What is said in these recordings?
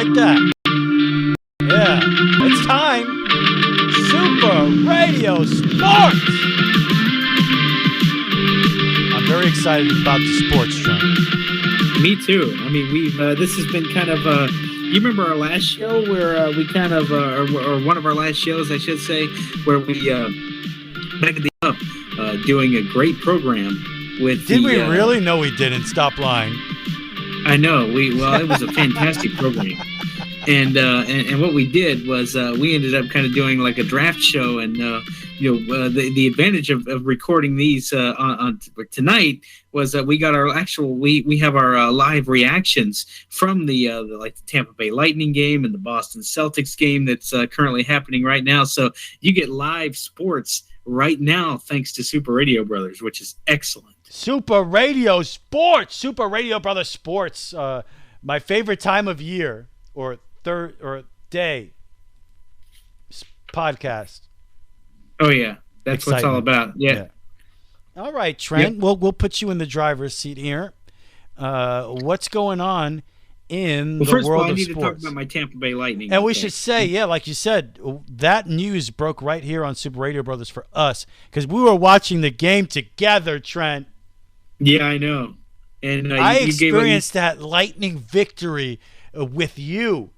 like that. Yeah, it's time. Super Radio Sports. I'm very excited about the sports trend. Me too. I mean, we've this has been kind of you remember our last show where we kind of or one of our last shows, I should say, where we back at the up doing a great program with. Did we really? No, we didn't. Stop lying. I know. It was a fantastic program. And what we did was we ended up kind of doing like a draft show, and the advantage of recording these on tonight was that we got our actual we have our live reactions from the Tampa Bay Lightning game and the Boston Celtics game that's currently happening right now. So you get live sports right now thanks to Super Radio Brothers, which is excellent. Super Radio Sports, Super Radio Brothers Sports, my favorite time of year or day podcast. Oh yeah, that's Excitement. What it's all about. Yeah. All right, Trent. Yep. We'll put you in the driver's seat here. What's going on in the world of sports? First of all, I need to talk about my Tampa Bay Lightning. And we should say, like you said, that news broke right here on Super Radio Brothers for us because we were watching the game together, Trent. Yeah, I know. And I experienced that Lightning victory with you.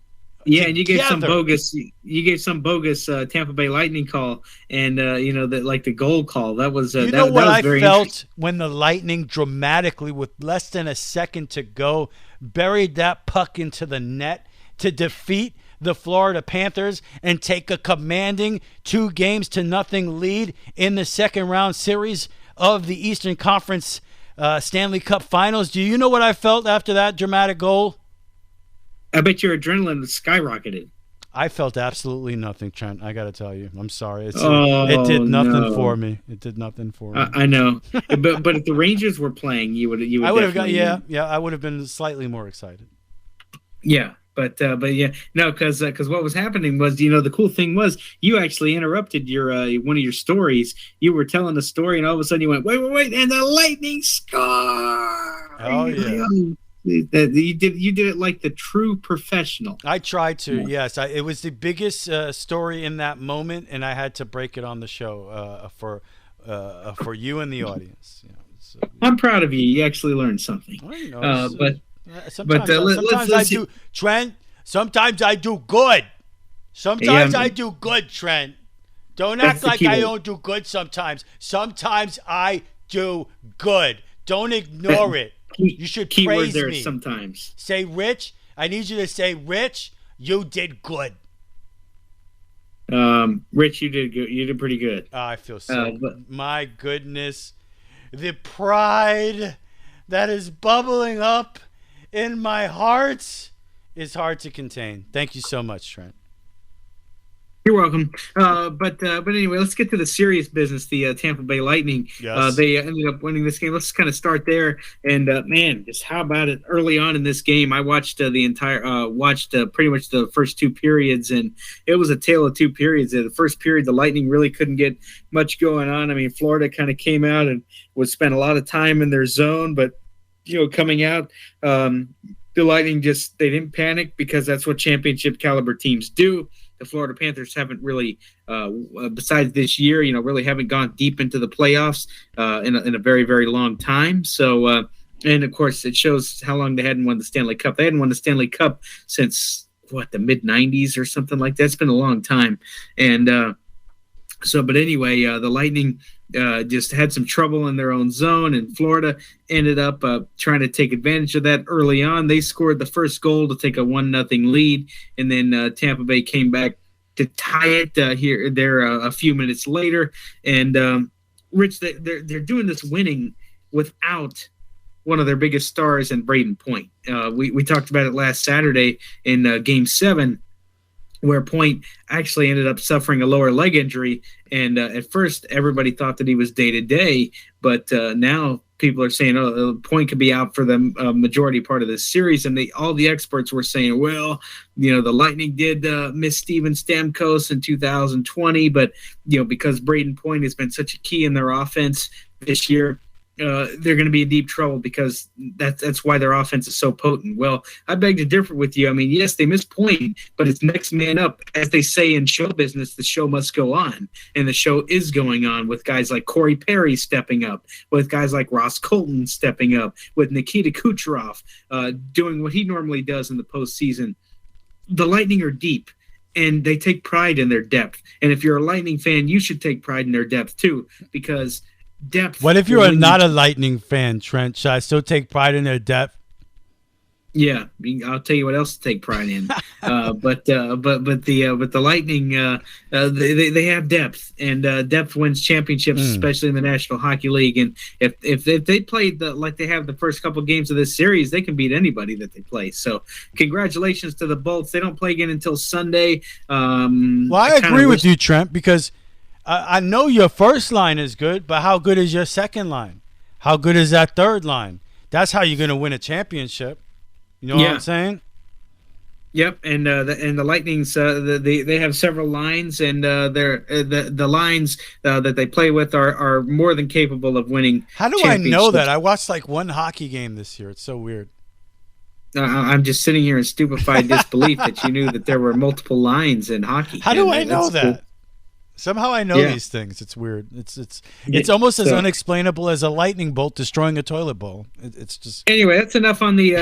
Yeah, and you gave some bogus. You gave some bogus Tampa Bay Lightning call, and the goal call. That was what I felt when the Lightning dramatically, with less than a second to go, buried that puck into the net to defeat the Florida Panthers and take a commanding 2-0 lead in the second round series of the Eastern Conference Stanley Cup Finals. Do you know what I felt after that dramatic goal? I bet your adrenaline skyrocketed. I felt absolutely nothing, Trent. I got to tell you. I'm sorry. It did nothing for me. It did nothing for me. I know. but if the Rangers were playing, you would I would have got I would have been slightly more excited. Yeah. But yeah, no, because what was happening was, the cool thing was you actually interrupted your one of your stories. You were telling a story, and all of a sudden you went, wait, and the Lightning score. Oh yeah. You did it like the true professional. I tried to, yes. It was the biggest story in that moment, and I had to break it on the show for you and the audience. I'm proud of you. You actually learned something. Sometimes I do, Trent. Sometimes I do good. Sometimes I do good, Trent. Don't act like I don't do good sometimes. Sometimes I do good. Don't ignore it. You should praise there me. Sometimes. Say, Rich. I need you to say, Rich, you did good. Rich, you did good. You did pretty good. I feel so. My goodness, the pride that is bubbling up in my heart is hard to contain. Thank you so much, Trent. You're welcome. But anyway, let's get to the serious business. The Tampa Bay Lightning. Yes. They ended up winning this game. Let's kind of start there. And man, just how about it? Early on in this game, I watched pretty much the first two periods, and it was a tale of two periods. The first period, the Lightning really couldn't get much going on. I mean, Florida kind of came out and would spend a lot of time in their zone, but coming out, the Lightning they didn't panic because that's what championship caliber teams do. The Florida Panthers haven't really, besides this year, really haven't gone deep into the playoffs in a very, very long time. So, and of course, it shows how long they hadn't won the Stanley Cup. They hadn't won the Stanley Cup since the mid-'90s or something like that. It's been a long time. And but anyway, the Lightning just had some trouble in their own zone, and Florida ended up trying to take advantage of that early on. They scored the first goal to take a 1-0 lead, and then Tampa Bay came back to tie it a few minutes later. And Rich, they're doing this winning without one of their biggest stars in Braden Point. We talked about it last Saturday in Game 7. Where Point actually ended up suffering a lower leg injury. And at first, everybody thought that he was day-to-day, but now people are saying, Point could be out for the majority part of this series. And all the experts were saying, well, the Lightning did miss Steven Stamkos in 2020, but, because Braden Point has been such a key in their offense this year, they're going to be in deep trouble because that's why their offense is so potent. Well, I beg to differ with you. I mean, yes, they missed point, but it's next man up. As they say in show business, the show must go on, and the show is going on with guys like Corey Perry stepping up, with guys like Ross Colton stepping up, with Nikita Kucherov doing what he normally does in the postseason. The Lightning are deep, and they take pride in their depth. And if you're a Lightning fan, you should take pride in their depth too, because depth. What if you're not a Lightning fan, Trent? Should I still take pride in their depth? Yeah, I'll tell you what else to take pride in. But the Lightning, they have depth, and depth wins championships, especially in the National Hockey League. And if they played like they have the first couple games of this series, they can beat anybody that they play. So congratulations to the Bolts. They don't play again until Sunday. Well, I agree with you, Trent, because I know your first line is good, but how good is your second line? How good is that third line? That's how you're going to win a championship. You know what I'm saying? Yep, and the Lightning's they have several lines, and the lines that they play with are more than capable of winning. How do I know that? I watched like one hockey game this year. It's so weird. I'm just sitting here in stupefied disbelief that you knew that there were multiple lines in hockey. How do I know that? Cool. Somehow I know these things. It's weird. It's almost as unexplainable as a lightning bolt destroying a toilet bowl. It's just anyway. That's enough on the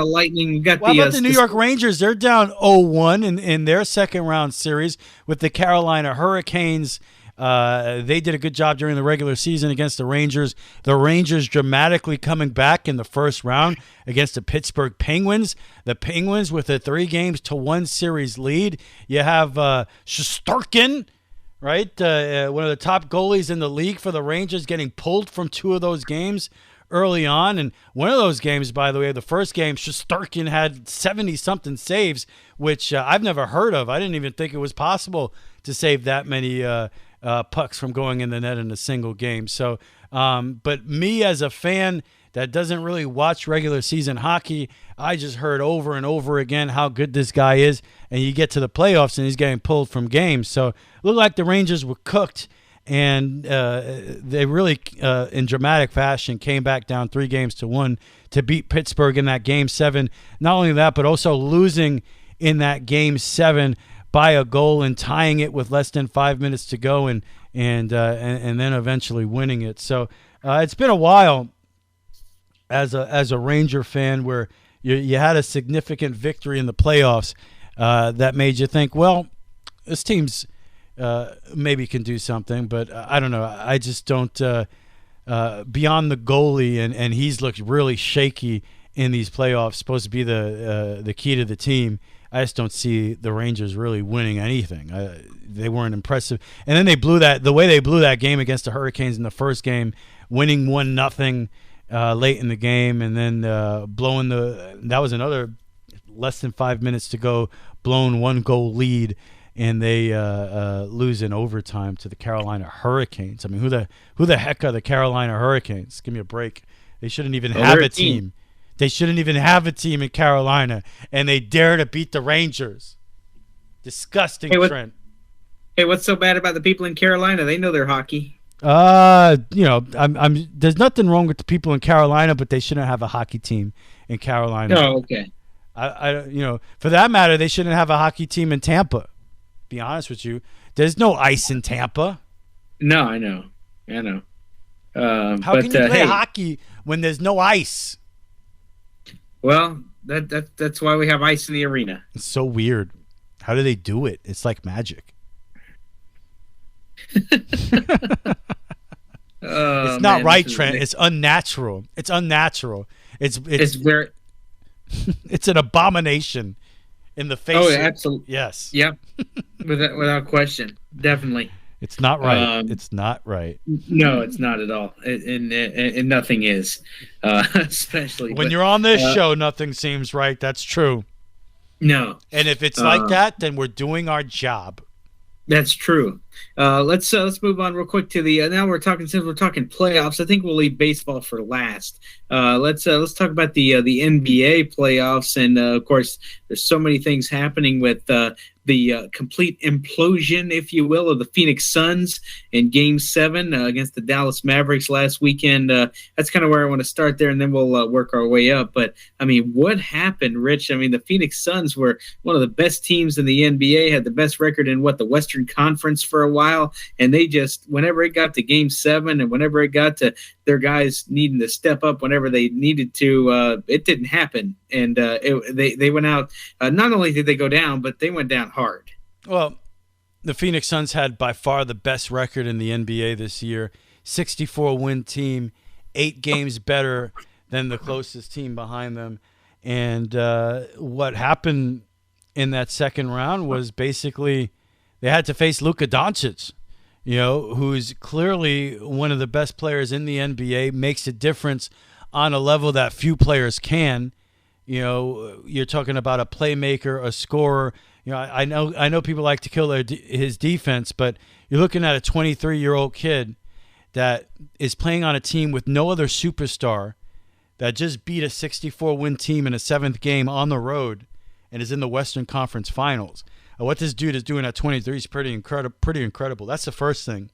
Lightning. What about the New York Rangers? They're down 0-1 in their second round series with the Carolina Hurricanes. They did a good job during the regular season against the Rangers. The Rangers dramatically coming back in the first round against the Pittsburgh Penguins. The Penguins with a 3-1 series lead. You have Shesterkin, right? One of the top goalies in the league for the Rangers, getting pulled from 2 of those games early on. And one of those games, by the way, the first game, Shesterkin had 70-something saves, which I've never heard of. I didn't even think it was possible to save that many pucks from going in the net in a single game. So, but me as a fan that doesn't really watch regular season hockey, I just heard over and over again how good this guy is, and you get to the playoffs and he's getting pulled from games. So it looked like the Rangers were cooked, and they really, in dramatic fashion, came back down 3-1 to beat Pittsburgh in that Game 7. Not only that, but also losing in that Game 7 by a goal and tying it with less than 5 minutes to go, and then eventually winning it. So it's been a while as a Ranger fan where you had a significant victory in the playoffs that made you think, well, this team's maybe can do something, but I don't know. I just don't beyond the goalie, and he's looked really shaky in these playoffs. Supposed to be the key to the team. I just don't see the Rangers really winning anything. They weren't impressive. And then they blew the way they blew that game against the Hurricanes in the first game, winning 1-0 late in the game, and then blowing that was another less than 5 minutes to go, blown 1-goal lead, and they lose in overtime to the Carolina Hurricanes. I mean, who the heck are the Carolina Hurricanes? Give me a break. They shouldn't even have a team. They shouldn't even have a team in Carolina, and they dare to beat the Rangers. Disgusting, Trent. Hey, what's so bad about the people in Carolina? They know their hockey. There's nothing wrong with the people in Carolina, but they shouldn't have a hockey team in Carolina. Oh, okay. For that matter, they shouldn't have a hockey team in Tampa. Be honest with you, there's no ice in Tampa. No, I know. How can you play hockey when there's no ice? Well, that's why we have ice in the arena. It's so weird. How do they do it? It's like magic. It's not right, Trent. It's unnatural. It's unnatural. It's very. It's an abomination in the face. Oh, absolutely. Yes. Yep. without question, definitely. It's not right. It's not right. No, it's not at all. And nothing is, especially when you're on this show. Nothing seems right. That's true. No. And if it's like that, then we're doing our job. That's true. Let's move on real quick to the now we're talking since we're talking playoffs. I think we'll leave baseball for last. Let's talk about the NBA playoffs, and of course, there's so many things happening with the complete implosion, if you will, of the Phoenix Suns in Game 7 against the Dallas Mavericks last weekend. That's kind of where I want to start there, and then we'll work our way up. But, I mean, what happened, Rich? I mean, the Phoenix Suns were one of the best teams in the NBA, had the best record in, the Western Conference for a while, and they just, whenever it got to Game 7 and whenever it got to their guys needing to step up whenever they needed to, it didn't happen. And they went out. Not only did they go down, but they went down hard. Well, the Phoenix Suns had by far the best record in the NBA this year. 64-win team, 8 games better than the closest team behind them. And what happened in that second round was basically they had to face Luka Doncic, who's clearly one of the best players in the NBA, makes a difference on a level that few players can. You're talking about a playmaker, a scorer. I know people like to kill his defense, but you're looking at a 23-year-old kid that is playing on a team with no other superstar that just beat a 64-win team in a 7th game on the road and is in the Western Conference Finals. What this dude is doing at 23 is pretty incredible. That's the first thing.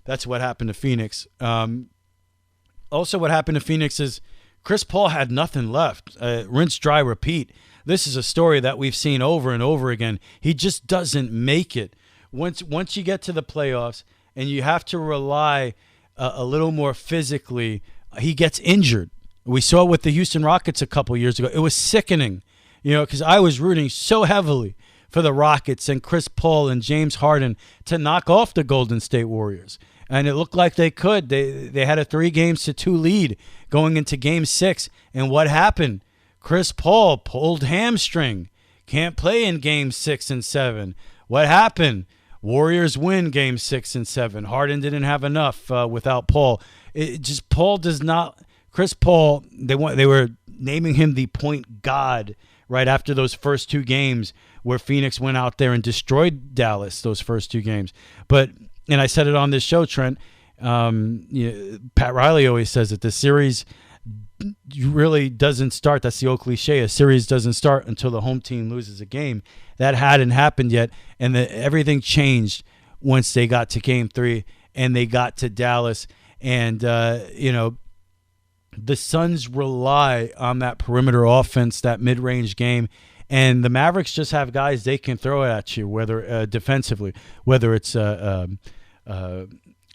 That's what happened to Phoenix. Also, what happened to Phoenix is Chris Paul had nothing left. Rinse, dry, repeat. This is a story that we've seen over and over again. He just doesn't make it. Once you get to the playoffs and you have to rely a little more physically, he gets injured. We saw it with the Houston Rockets a couple years ago. It was sickening, because I was rooting so heavily for the Rockets and Chris Paul and James Harden to knock off the Golden State Warriors. And it looked like they could. They had a 3-2 lead going into Game 6. And what happened? Chris Paul pulled hamstring. Can't play in Game 6 and 7. What happened? Warriors win Game 6 and 7. Harden didn't have enough without Paul. Paul does not. Chris Paul, they were naming him the point god right after those first 2 games where Phoenix went out there and destroyed Dallas those first 2 games. And I said it on this show, Trent, Pat Riley always says that the series really doesn't start. That's the old cliche. A series doesn't start until the home team loses a game. That hadn't happened yet, and everything changed once they got to Game 3 and they got to Dallas. And, the Suns rely on that perimeter offense, that mid-range game, and the Mavericks just have guys they can throw it at you, whether defensively, whether it's a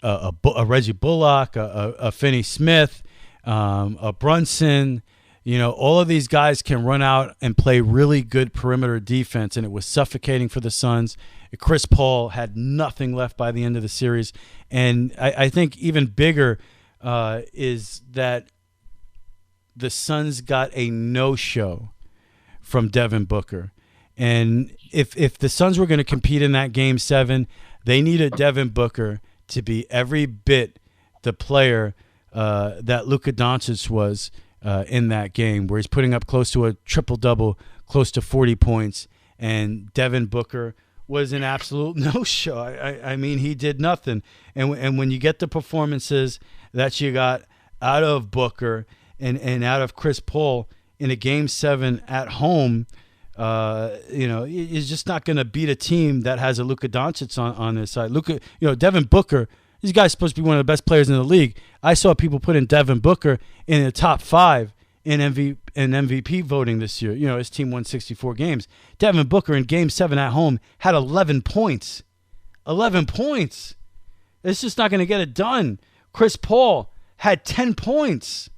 Reggie Bullock, a Finney Smith, a Brunson. All of these guys can run out and play really good perimeter defense, and it was suffocating for the Suns. Chris Paul had nothing left by the end of the series, and I think even bigger is that the Suns got a no-show from Devin Booker. And if the Suns were going to compete in that Game 7, they needed Devin Booker to be every bit the player that Luka Doncic was in that game, where he's putting up close to a triple-double, close to 40 points. And Devin Booker was an absolute no-show. I mean, he did nothing. And when you get the performances that you got out of Booker and out of Chris Paul in a Game 7 at home, you're just not going to beat a team that has a Luka Doncic on their side. Devin Booker, this guy's supposed to be one of the best players in the league. I saw people put in Devin Booker in the top 5 in MVP voting this year. His team won 64 games. Devin Booker in Game 7 at home had 11 points. 11 points. It's just not going to get it done. Chris Paul had 10 points.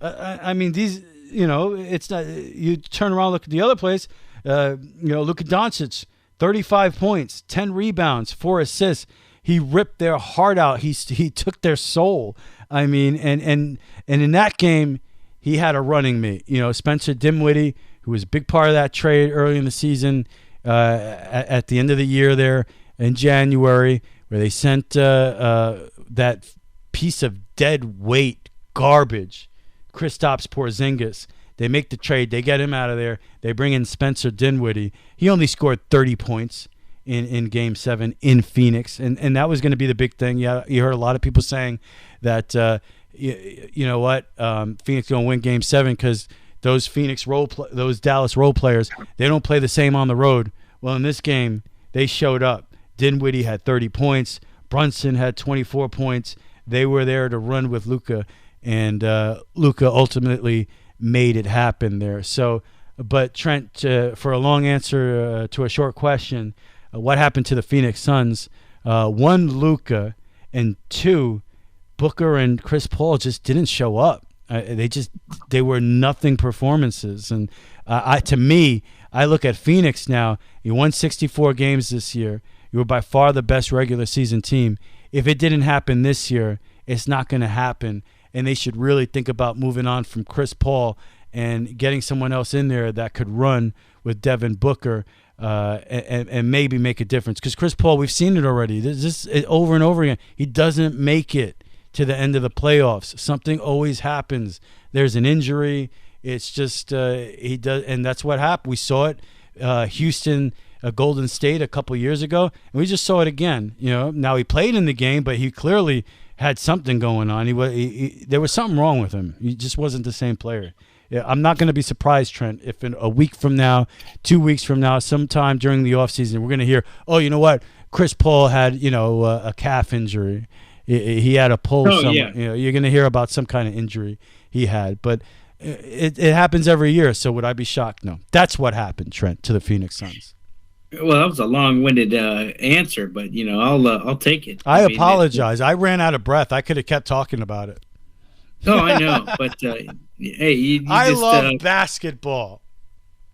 I mean, these, it's not. You turn around, look at the other place. Luka Doncic, 35 points, 10 rebounds, 4 assists. He ripped their heart out. He took their soul. I mean, and in that game, he had a running mate. Spencer Dinwiddie, who was a big part of that trade early in the season, at the end of the year there in January, where they sent that piece of dead weight garbage, Kristaps Porzingis. They make the trade. They get him out of there. They bring in Spencer Dinwiddie. He only scored 30 points in Game 7 in Phoenix, and that was going to be the big thing. Yeah, you heard a lot of people saying that you know what, Phoenix going to win Game 7 because those those Dallas role players, they don't play the same on the road. Well, in this game, they showed up. Dinwiddie had 30 points. Brunson had 24 points. They were there to run with Luka, and Luka ultimately made it happen there. So, but Trent, for a long answer to a short question, what happened to the Phoenix Suns? One, Luka, and two, Booker and Chris Paul just didn't show up. They were nothing performances. And to me, I look at Phoenix now. You won 64 games this year. You were by far the best regular season team. If it didn't happen this year, it's not going to happen. And they should really think about moving on from Chris Paul and getting someone else in there that could run with Devin Booker and maybe make a difference. Because Chris Paul, we've seen it already. This over and over again. He doesn't make it to the end of the playoffs. Something always happens. There's an injury. It's just he does, and that's what happened. We saw it, Houston, Golden State a couple years ago, and we just saw it again. You know, now he played in the game, but he clearly had something going on. There was something wrong with him. He just wasn't the same player. Yeah, I'm not going to be surprised, Trent, if in a week from now, 2 weeks from now, sometime during the offseason, we're going to hear, oh, you know what, Chris Paul had, a calf injury. He had a pull somewhere. Yeah. You know, you're going to hear about some kind of injury he had. But it happens every year, so would I be shocked? No. That's what happened, Trent, to the Phoenix Suns. Well, that was a long-winded answer, but, I'll take it. I apologize. I ran out of breath. I could have kept talking about it. Oh, I know. But, hey, I love basketball.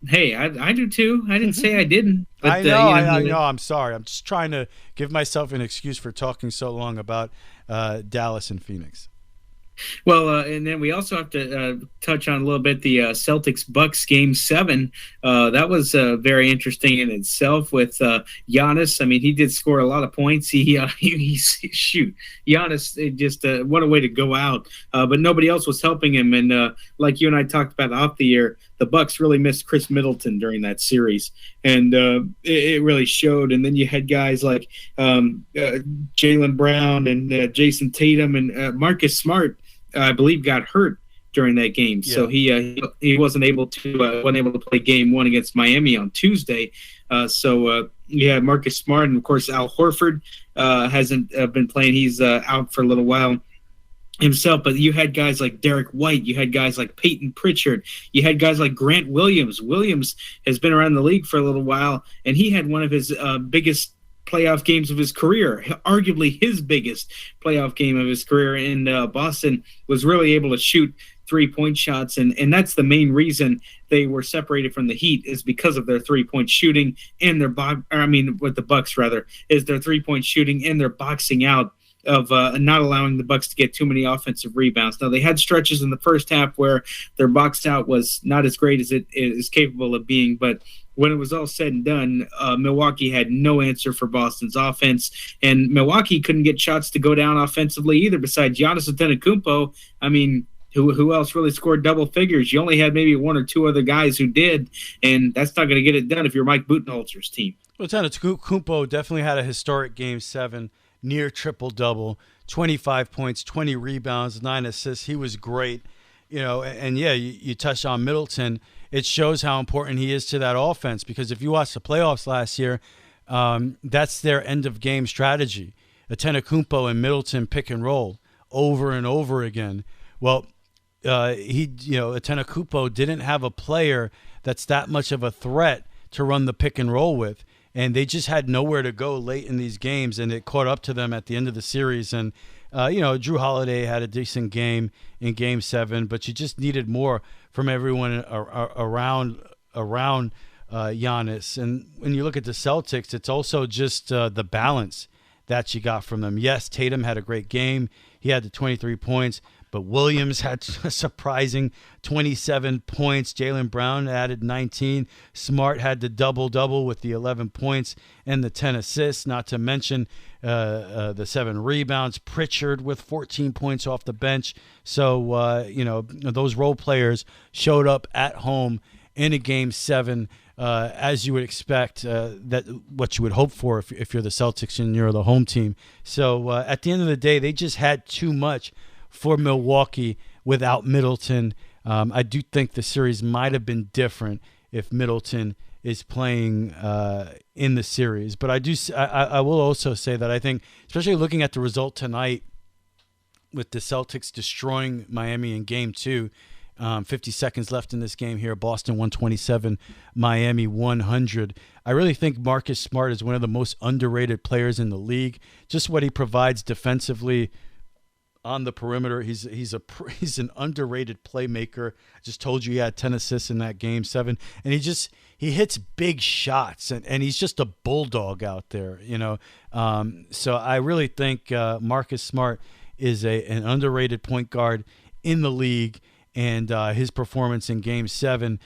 Hey, I do too. I didn't say I didn't. But, I know. I know. I'm sorry. I'm just trying to give myself an excuse for talking so long about Dallas and Phoenix. Well, and then we also have to touch on a little bit the Celtics-Bucks Game 7. That was very interesting in itself with Giannis. I mean, he did score a lot of points. Shoot, Giannis, just what a way to go out. But nobody else was helping him. And like you and I talked about off the air, the Bucks really missed Chris Middleton during that series. And it really showed. And then you had guys like Jaylen Brown and Jason Tatum and Marcus Smart, I believe, got hurt during that game. Yeah. So he wasn't able to play Game 1 against Miami on Tuesday. So Marcus Smart, and of course Al Horford hasn't been playing. He's out for a little while himself. But you had guys like Derek White, you had guys like Peyton Pritchard, you had guys like Grant Williams. Williams has been around the league for a little while, and he had one of his biggest playoff games of his career, arguably his biggest playoff game of his career in Boston. Was really able to shoot 3-point shots, and that's the main reason they were separated from the Heat, is because of their 3-point shooting and with the Bucks rather, is their 3-point shooting and their boxing out of not allowing the Bucks to get too many offensive rebounds. Now, they had stretches in the first half where their box out was not as great as it is capable of being, but when it was all said and done, Milwaukee had no answer for Boston's offense, and Milwaukee couldn't get shots to go down offensively either. Besides Giannis Antetokounmpo, I mean, who else really scored double figures? You only had maybe one or two other guys who did, and that's not going to get it done if you're Mike Budenholzer's team. Well, Antetokounmpo definitely had a historic Game 7, near triple-double, 25 points, 20 rebounds, 9 assists. He was great. You touched on Middleton. It shows how important he is to that offense, because if you watch the playoffs last year, that's their end-of-game strategy. Antetokounmpo and Middleton pick and roll over and over again. Well, Antetokounmpo didn't have a player that's that much of a threat to run the pick and roll with, and they just had nowhere to go late in these games, and it caught up to them at the end of the series. And Drew Holiday had a decent game in Game 7, but you just needed more from everyone around Giannis. And when you look at the Celtics, it's also just the balance that you got from them. Yes, Tatum had a great game. He had the 23 points, but Williams had a surprising 27 points. Jaylen Brown added 19. Smart had the double-double with the 11 points and the 10 assists, not to mention the 7 rebounds. Pritchard with 14 points off the bench. So, those role players showed up at home in a Game 7 as you would expect, that what you would hope for if you're the Celtics and you're the home team. So at the end of the day, they just had too much for Milwaukee without Middleton. I do think the series might have been different if Middleton is playing in the series. But I will also say that I think, especially looking at the result tonight with the Celtics destroying Miami in Game 2, 50 seconds left in this game here, Boston 127, Miami 100. I really think Marcus Smart is one of the most underrated players in the league. Just what he provides defensively on the perimeter. He's an underrated playmaker. I just told you he had 10 assists in that Game 7, and he hits big shots, and he's just a bulldog out there, So I really think Marcus Smart is an underrated point guard in the league, and his performance in Game 7,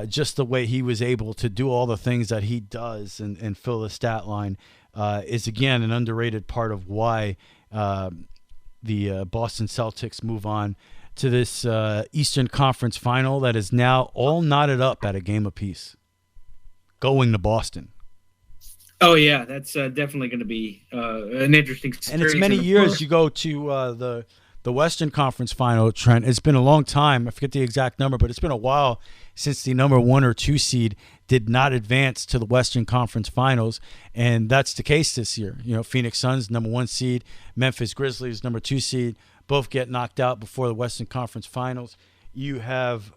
just the way he was able to do all the things that he does and fill the stat line, is, again, an underrated part of why the Boston Celtics move on to this Eastern Conference final that is now all knotted up at a game apiece, going to Boston. Oh, yeah, that's definitely going to be an interesting series. And it's many years you go to the Western Conference final, Trent. It's been a long time. I forget the exact number, but it's been a while since the number 1 or 2 seed did not advance to the Western Conference finals, and that's the case this year. Phoenix Suns, number 1 seed, Memphis Grizzlies, number 2 seed, both get knocked out before the Western Conference finals. You have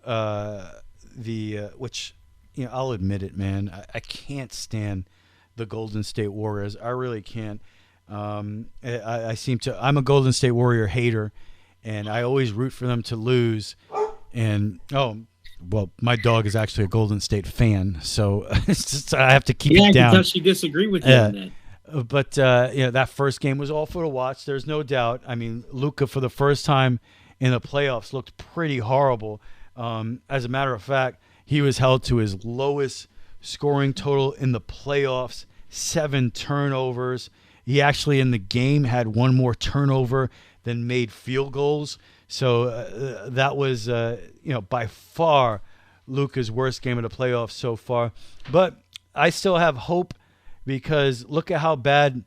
which, I'll admit it, man, I can't stand the Golden State Warriors. I really can't. I'm a Golden State Warrior hater, and I always root for them to lose. And my dog is actually a Golden State fan, so I have to keep it down. Yeah, I can tell she disagreed with you on that. But that first game was awful to watch. There's no doubt. I mean, Luka for the first time in the playoffs looked pretty horrible. As a matter of fact, he was held to his lowest scoring total in the playoffs, 7 turnovers. He actually in the game had 1 more turnover than made field goals. So that was, by far Luka's worst game of the playoffs so far. But I still have hope, because look at how bad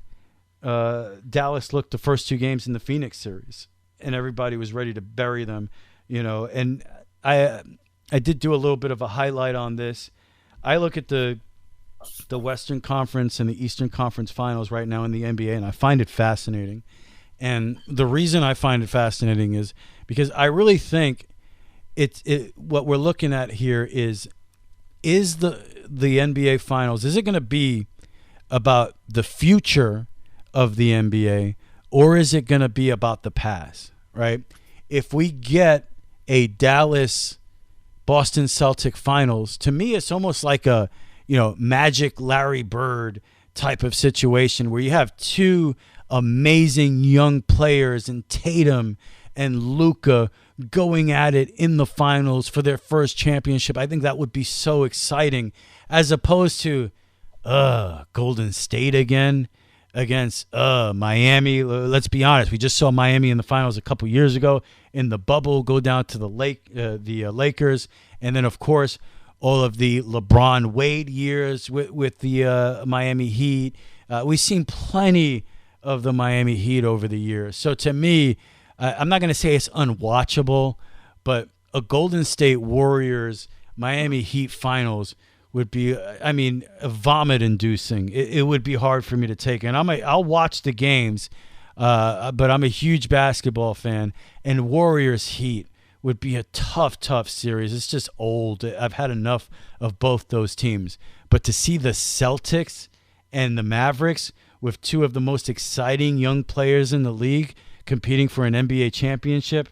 Dallas looked the first 2 games in the Phoenix series, and everybody was ready to bury them, And I did do a little bit of a highlight on this. I look at the Western Conference and the Eastern Conference finals right now in the NBA, and I find it fascinating. And the reason I find it fascinating is because I really think what we're looking at here is the NBA finals, is it going to be about the future of the NBA, or is it going to be about the past, right? If we get a Dallas Boston Celtic finals, to me it's almost like a Magic Larry Bird type of situation where you have 2 amazing young players in Tatum and Luka going at it in the finals for their first championship. I think that would be so exciting, as opposed to Golden State again against Miami. Let's be honest, we just saw Miami in the finals a couple years ago in the bubble go down to the Lakers, and then of course all of the LeBron Wade years with the Miami Heat. We've seen plenty of the Miami Heat over the years. So to me, I'm not going to say it's unwatchable, but a Golden State Warriors Miami Heat finals would be, vomit-inducing. It would be hard for me to take. And I'll watch the games, but I'm a huge basketball fan, and Warriors Heat would be a tough series. It's just old. I've had enough of both those teams. But to see the Celtics and the Mavericks with 2 of the most exciting young players in the league competing for an NBA championship,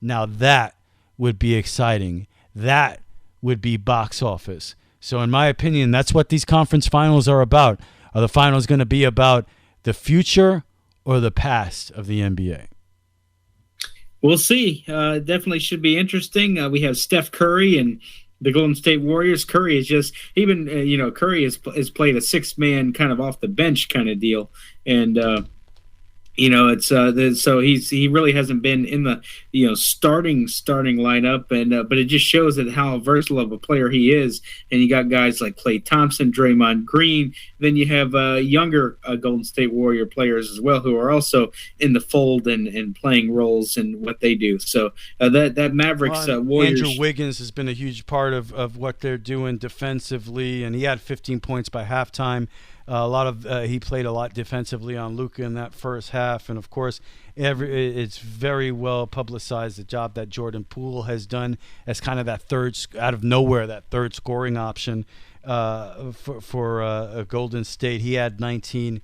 now that would be exciting. That would be box office. So in my opinion, that's what these conference finals are about. Are the finals going to be about the future or the past of the NBA? We'll see. Definitely should be interesting. We have Steph Curry and the Golden State Warriors. Curry is just Curry has played a 6-man kind of off the bench kind of deal, and It's so he really hasn't been in the starting lineup, and but it just shows that how versatile of a player he is. And you got guys like Klay Thompson, Draymond Green. Then you have younger Golden State Warrior players as well who are also in the fold and playing roles in what they do. So that Mavericks Warriors. Andrew Wiggins has been a huge part of what they're doing defensively, and he had 15 points by halftime. He played a lot defensively on Luka in that first half, and of course, it's very well publicized the job that Jordan Poole has done as kind of that third out of nowhere, that third scoring option for Golden State. He had 19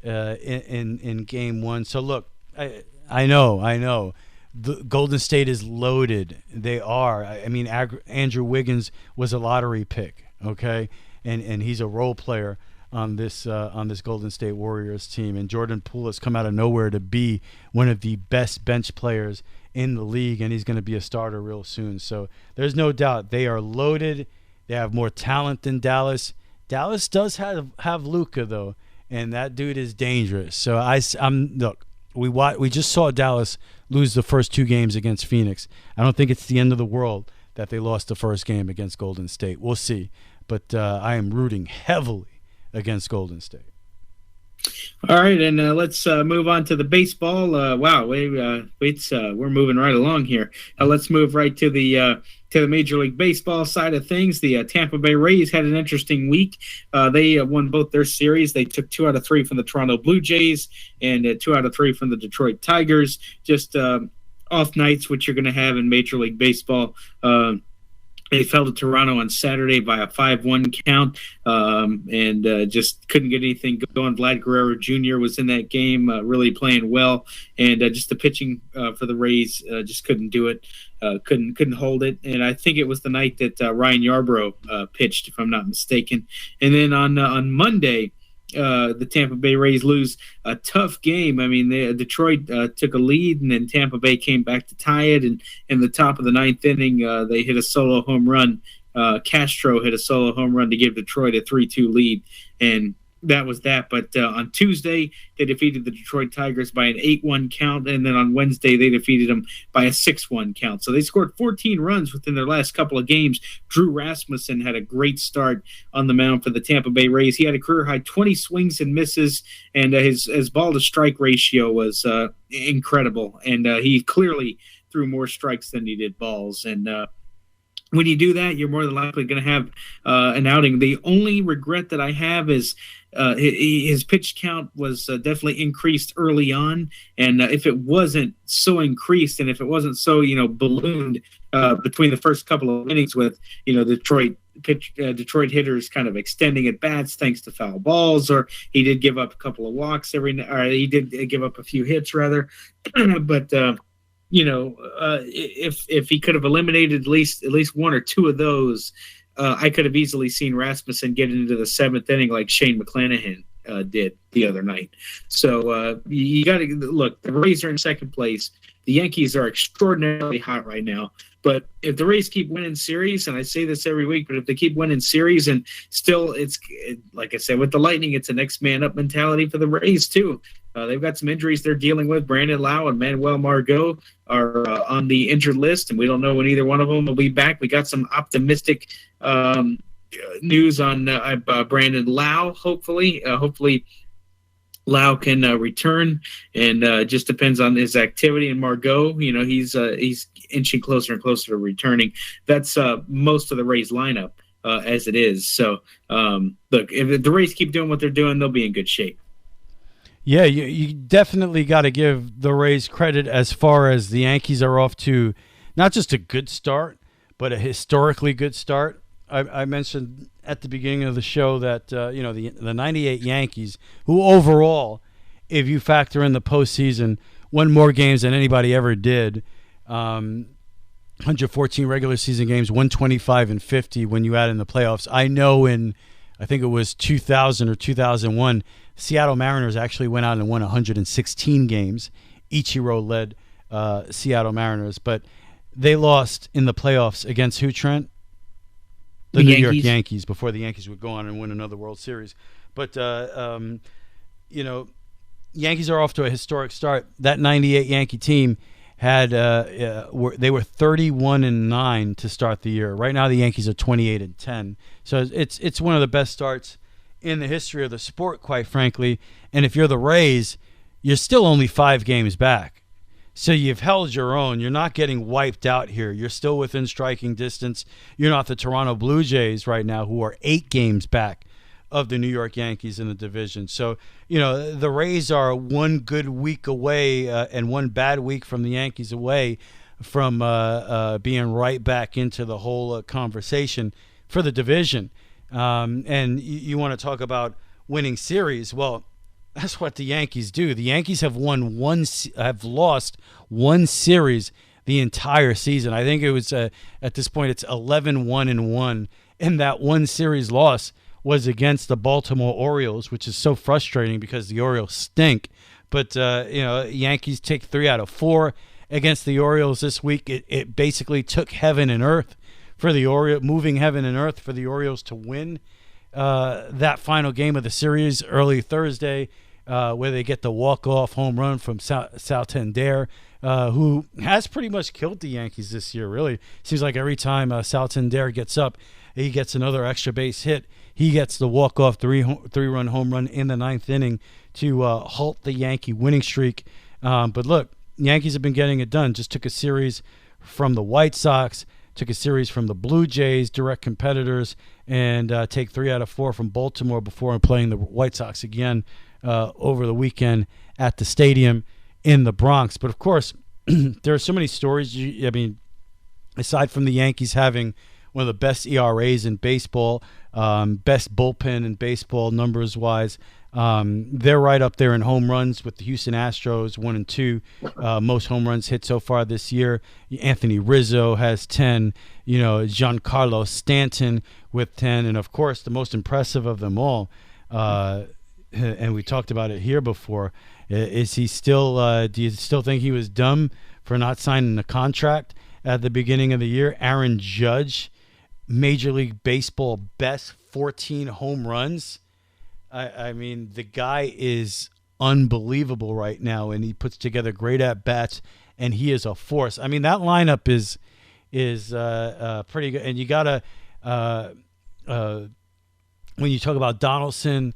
in game one. So look, I know. The Golden State is loaded. They are. I mean, Andrew Wiggins was a lottery pick, okay, and he's a role player on this Golden State Warriors team, and Jordan Poole has come out of nowhere to be one of the best bench players in the league, and he's going to be a starter real soon. So there's no doubt they are loaded. They have more talent than Dallas. Dallas does have Luka though, and that dude is dangerous. So look, we just saw Dallas lose the first two games against Phoenix. I don't think it's the end of the world that they lost the first game against Golden State. We'll see, but I am rooting heavily against Golden State. All right, and let's move on to the baseball. Wow, we're moving right along here. Let's move right to the Major League Baseball side of things. The Tampa Bay Rays had an interesting week. They won both their series. They took 2 out of 3 from the Toronto Blue Jays and 2 out of 3 from the Detroit Tigers. Just off nights, which you're going to have in Major League Baseball. They fell to Toronto on Saturday by a 5-1 count, and just couldn't get anything going. Vlad Guerrero Jr. was in that game, really playing well, and just the pitching for the Rays just couldn't do it, couldn't hold it. And I think it was the night that Ryan Yarbrough pitched, if I'm not mistaken. And then on Monday, the Tampa Bay Rays lose a tough game. I mean, Detroit took a lead, and then Tampa Bay came back to tie it. And in the top of the ninth inning, they hit a solo home run. Castro hit a solo home run to give Detroit a 3-2 lead, and that was that. But on Tuesday, they defeated the Detroit Tigers by an 8-1 count, and then on Wednesday, they defeated them by a 6-1 count. So they scored 14 runs within their last couple of games. Drew Rasmussen had a great start on the mound for the Tampa Bay Rays. He had a career-high 20 swings and misses, and his ball-to-strike ratio was incredible, and he clearly threw more strikes than he did balls. And when you do that, you're more than likely going to have an outing. The only regret that I have is his pitch count was definitely increased early on, and if it wasn't so increased, and if it wasn't so ballooned between the first couple of innings with Detroit hitters kind of extending at bats thanks to foul balls, or he did give up a couple of walks or he did give up a few hits rather, but if he could have eliminated at least one or two of those, I could have easily seen Rasmussen get into the seventh inning like Shane McClanahan did the other night. So you got to look. The Rays are in second place. The Yankees are extraordinarily hot right now. But if the Rays keep winning series, and I say this every week, but if they keep winning series, and still like I said, with the Lightning, it's a next man up mentality for the Rays too. They've got some injuries they're dealing with. Brandon Lau and Manuel Margot are on the injured list, and we don't know when either one of them will be back. We got some optimistic news on Brandon Lau. Hopefully Lau can return, and just depends on his activity. And Margot, he's inching closer and closer to returning. That's most of the Rays lineup as it is. So look, if the Rays keep doing what they're doing, they'll be in good shape. Yeah, you definitely got to give the Rays credit as far as the Yankees are off to not just a good start, but a historically good start. I mentioned at the beginning of the show that the 98 Yankees, who overall, if you factor in the postseason, won more games than anybody ever did. 114 regular season games, 125 and 50 when you add in the playoffs. I know I think it was 2000 or 2001, Seattle Mariners actually went out and won 116 games. Ichiro led Seattle Mariners, but they lost in the playoffs against who, Trent? The New York Yankees, before the Yankees would go on and win another World Series. But, Yankees are off to a historic start. That '98 Yankee team had they were 31-9 to start the year. Right now, the Yankees are 28-10. So it's one of the best starts in the history of the sport, quite frankly. And if you're the Rays, you're still only 5 games back. So you've held your own. You're not getting wiped out here. You're still within striking distance. You're not the Toronto Blue Jays right now, who are 8 games back of the New York Yankees in the division. So, the Rays are one good week away and one bad week from the Yankees away from being right back into the whole conversation for the division. And you want to talk about winning series. Well, that's what the Yankees do. The Yankees have lost one series the entire season. I think it was at this point it's 11-1-1, and that one series loss was against the Baltimore Orioles, which is so frustrating because the Orioles stink. But Yankees take 3 out of 4 against the Orioles this week. It basically took heaven and earth for the moving heaven and earth for the Orioles to win that final game of the series early Thursday, where they get the walk-off home run from Santander, who has pretty much killed the Yankees this year, really. Seems like every time Santander gets up, he gets another extra base hit. He gets the walk-off three-run home run in the 9th inning to halt the Yankee winning streak. But look, Yankees have been getting it done. Just took a series from the White Sox, took a series from the Blue Jays, direct competitors, and take 3 out of 4 from Baltimore before playing the White Sox again over the weekend at the stadium in the Bronx. But, of course, there are so many stories. Aside from the Yankees having one of the best ERAs in baseball, best bullpen in baseball numbers-wise, they're right up there in home runs with the Houston Astros, 1 and 2, most home runs hit so far this year. Anthony Rizzo has 10, Giancarlo Stanton with 10, and of course the most impressive of them all, and we talked about it here before, is he still, do you still think he was dumb for not signing a contract at the beginning of the year? Aaron Judge, Major League Baseball best, 14 home runs. I mean, the guy is unbelievable right now, and he puts together great at-bats, and he is a force. I mean, that lineup is pretty good. And you got to when you talk about Donaldson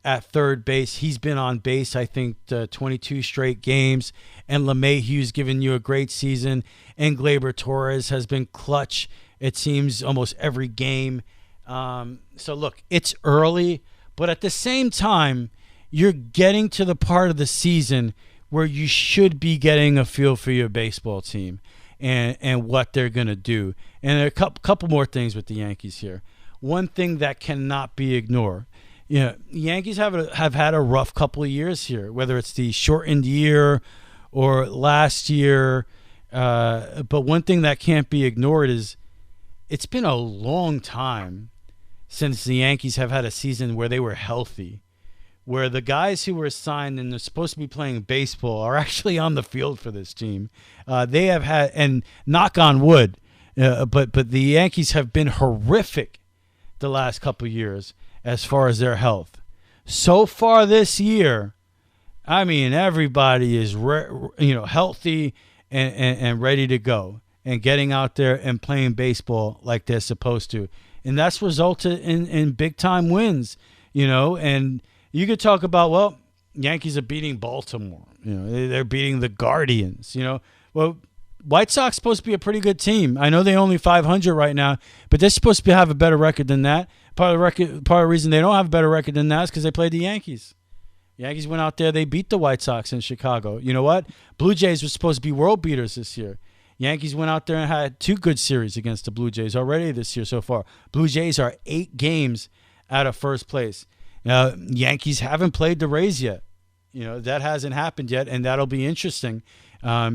at third base, he's been on base, I think, 22 straight games, and LeMahieu's given you a great season, and Gleyber Torres has been clutch, it seems, almost every game. So, look, it's early, but at the same time, you're getting to the part of the season where you should be getting a feel for your baseball team and what they're going to do. And there are a couple more things with the Yankees here. One thing that cannot be ignored. Yankees have had a rough couple of years here, whether it's the shortened year or last year. But one thing that can't be ignored is it's been a long time since the Yankees have had a season where they were healthy, where the guys who were signed and they're supposed to be playing baseball are actually on the field for this team. They have had, and knock on wood, but the Yankees have been horrific the last couple of years as far as their health. So far this year, I mean, everybody is healthy and ready to go and getting out there and playing baseball like they're supposed to. And that's resulted in big-time wins, and you could talk about, well, Yankees are beating Baltimore. They're beating the Guardians, Well, White Sox supposed to be a pretty good team. I know they're only 500 right now, but they're supposed to have a better record than that. Part of the reason they don't have a better record than that is because they played the Yankees. Yankees went out there, they beat the White Sox in Chicago. You know what? Blue Jays were supposed to be world beaters this year. Yankees went out there and had 2 good series against the Blue Jays already this year so far. Blue Jays are 8 games out of first place. Yankees haven't played the Rays yet. That hasn't happened yet, and that'll be interesting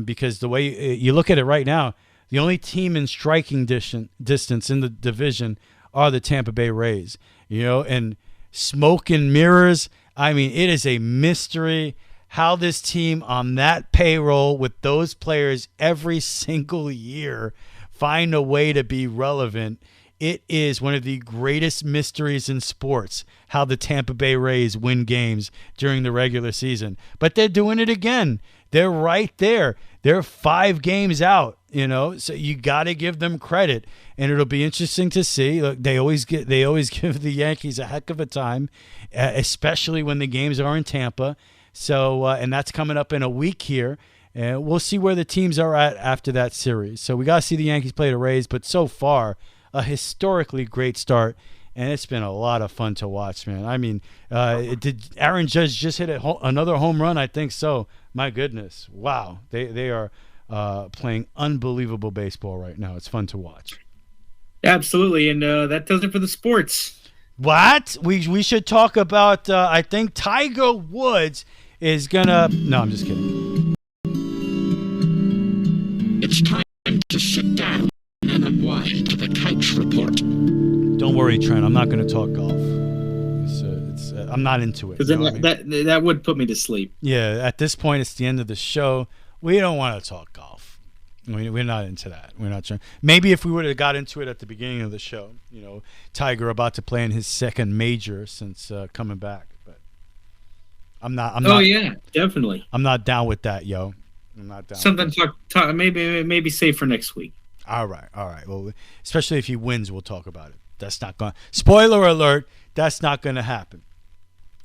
because the way you look at it right now, the only team in striking distance in the division are the Tampa Bay Rays. And smoke and mirrors, I mean, it is a mystery how this team on that payroll with those players every single year find a way to be relevant It is one of the greatest mysteries in sports how the Tampa Bay Rays win games during the regular season. But they're doing it again. They're right there. They're 5 games out, so you got to give them credit. And it'll be interesting to see. Look, they always give the Yankees a heck of a time, especially when the games are in Tampa. So, and that's coming up in a week here. And we'll see where the teams are at after that series. So we got to see the Yankees play the Rays. But so far, a historically great start, and it's been a lot of fun to watch, man. I mean, did Aaron Judge just hit another home run? I think so. My goodness. Wow. They are playing unbelievable baseball right now. It's fun to watch. Absolutely, and that does it for the sports. What? We should talk about, I think Tiger Woods is going to – no, I'm just kidding. It's time to sit down and unwind to the Couch Report. Don't worry, Trent. I'm not going to talk golf. I'm not into it. Because that would put me to sleep. Yeah, at this point, it's the end of the show. We don't want to talk golf. We're not into that. We're not trying. Maybe if we would have got into it at the beginning of the show, Tiger about to play in his second major since coming back. But I'm not. Yeah, definitely. I'm not down with that, yo. I'm not down. Something talk maybe save for next week. All right. Well, especially if he wins, we'll talk about it. That's not going. Spoiler alert. That's not going to happen.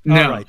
No. All right.